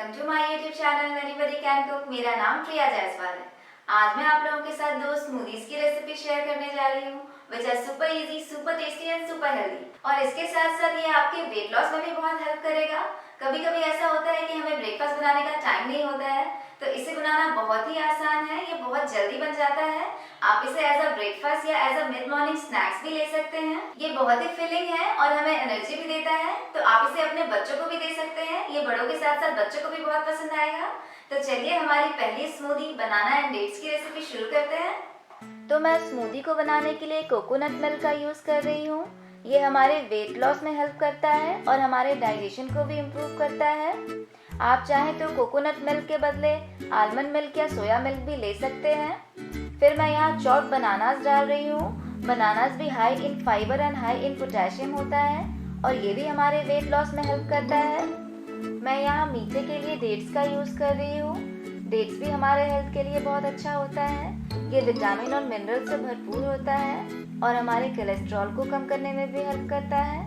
Welcome to my YouTube channel anybody can cook. मेरा नाम प्रिया जायसवाल है। आज मैं आप लोगों के साथ दो स्मूदीज की रेसिपी शेयर करने जा रही हूँ which are super easy, super tasty and super healthy. और इसके साथ साथ ये आपके वेट लॉस में भी बहुत हेल्प करेगा। कभी कभी ऐसा होता है कि हमें ब्रेकफास्ट बनाने का टाइम नहीं होता है, तो इसे बनाना बहुत ही आसान है। ये बहुत जल्दी बन जाता है। आप इसे एज अ ब्रेकफास्ट या as a mid morning snacks भी ले सकते हैं। ये बहुत ही फिलिंग है और हमें एनर्जी भी देता है, तो आप इसे अपने बच्चों को भी दे सकते हैं। ये बड़ों के साथ साथ बच्चों को भी बहुत पसंद आएगा। तो चलिए हमारी पहली स्मूदी बनाना एंड डेट्स की रेसिपी शुरू करते हैं। तो मैं स्मूदी को बनाने के लिए कोकोनट मिल्क का यूज़ कर रही हूँ। ये हमारे वेट लॉस में हेल्प करता है और हमारे डाइजेशन को भी इम्प्रूव करता है। आप चाहें तो कोकोनट मिल्क के बदले आलमंड मिल्क या सोया मिल्क भी ले सकते हैं। फिर मैं यहाँ चॉप्ड बनानास डाल रही हूँ। बनानास भी high in fibre and high in potassium होता है और ये भी हमारे वेट लॉस में हेल्प करता है। मैं यहाँ मीठे के लिए डेट्स का यूज़ कर रही हूँ। डेट्स भी हमारे हेल्थ के लिए बहुत अच्छा होता है। ये विटामिन और मिनरल से भरपूर होता है और हमारे कोलेस्ट्रॉल को कम करने में भी हेल्प करता है।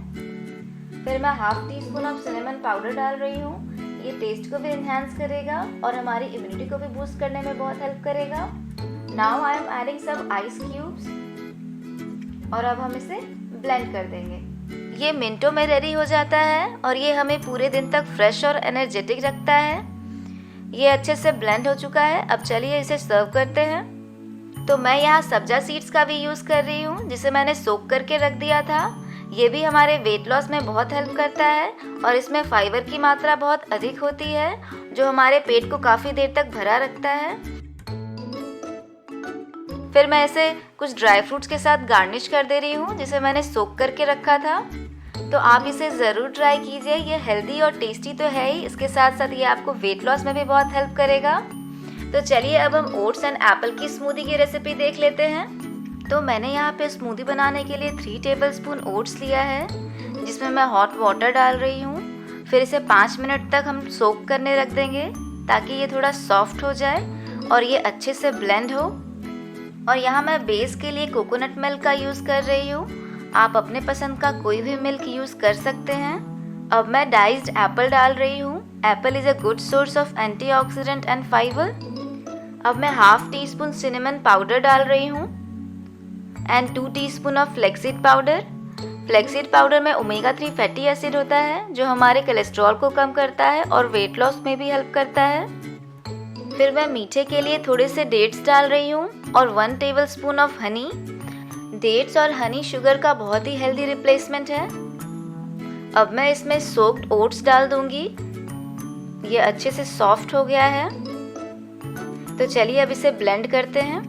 फिर मैं half tea spoon of cinnamon powder डाल रही हूँ। ये टेस्ट को भी इन्हांस करेगा और हमारी इम्यूनिटी को भी बूस्ट करने में बहुत हेल्प करेगा। Now I am adding some ice cubes और अब हम इसे ब्लेंड कर देंगे। ये मिनटों में रेडी हो जाता है और ये हमें पूरे दिन तक फ्रेश और एनर्जेटिक रखता है। ये अच्छे से ब्लेंड हो चुका है। अब चलिए इसे सर्व करते हैं। तो मैं यहाँ सब्जा सीड्स का भी यूज़ कर रही हूँ, जिसे मैंने सोक करके रख दिया था। ये भी हमारे वेट लॉस में बहुत हेल्प करता है और इसमें फाइबर की मात्रा बहुत अधिक होती है, जो हमारे पेट को काफ़ी देर तक भरा रखता है। फिर मैं इसे कुछ ड्राई फ्रूट्स के साथ गार्निश कर दे रही हूँ, जिसे मैंने सोक करके रखा था। तो आप इसे ज़रूर ट्राई कीजिए। ये हेल्दी और टेस्टी तो है ही, इसके साथ साथ ये आपको वेट लॉस में भी बहुत हेल्प करेगा। तो चलिए अब हम ओट्स एंड एप्पल की स्मूदी की रेसिपी देख लेते हैं। तो मैंने यहाँ पे स्मूदी बनाने के लिए 3 टेबलस्पून ओट्स लिया है, जिसमें मैं हॉट वाटर डाल रही हूँ। फिर इसे 5 मिनट तक हम सोक करने रख देंगे, ताकि ये थोड़ा सॉफ्ट हो जाए और ये अच्छे से ब्लेंड हो। और यहाँ मैं बेस के लिए कोकोनट मिल्क का यूज़ कर रही हूँ। आप अपने पसंद का कोई भी मिल्क यूज़ कर सकते हैं। अब मैं डाइस्ड एप्पल डाल रही हूँ। Apple is a good source of antioxidant and fibre. अब मैं half tea spoon cinnamon powder डाल रही हूँ and 2 teaspoon of flaxseed powder. Flaxseed powder में ओमेगा 3 फैटी एसिड होता है, जो हमारे कोलेस्ट्रॉल को कम करता है और वेट लॉस में भी हेल्प करता है। फिर मैं मीठे के लिए थोड़े से डेट्स डाल रही हूँ और 1 टेबलस्पून ऑफ हनी। डेट्स और हनी शुगर का बहुत ही हेल्दी रिप्लेसमेंट है। अब मैं इसमें सोक्ड ओट्स डाल दूंगी। ये अच्छे से सॉफ्ट हो गया है। तो चलिए अब इसे ब्लेंड करते हैं।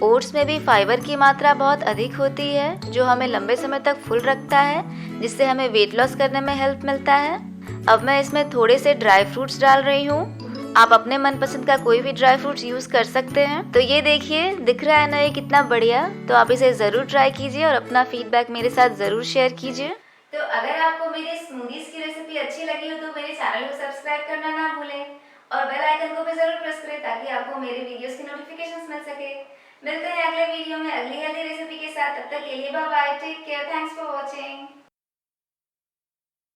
ओट्स में भी फाइबर की मात्रा बहुत अधिक होती है, जो हमें लंबे समय तक फुल रखता है, जिससे हमें वेट लॉस करने में हेल्प मिलता है। अब मैं इसमें थोड़े से ड्राई फ्रूट्स डाल रही हूँ। आप अपने मनपसंद का कोई भी ड्राई फ्रूट्स यूज़ कर सकते हैं। तो ये देखिए, दिख रहा है ना ये कितना बढ़िया। तो आप इसे ज़रूर ट्राई कीजिए और अपना फीडबैक मेरे साथ ज़रूर शेयर कीजिए। तो अगर आपको मेरी स्मूदीज की रेसिपी अच्छी लगी हो तो मेरे चैनल को सब्सक्राइब करना ना भूलें और बेल आइकन को भी ज़रूर प्रेस करें, ताकि आपको मेरे वीडियोस की नोटिफिकेशंस मिल सके। मिलते हैं अगले वीडियो में अगली हेल्दी रेसिपी के साथ। तब तक के लिए bye bye, take care, thanks for watching.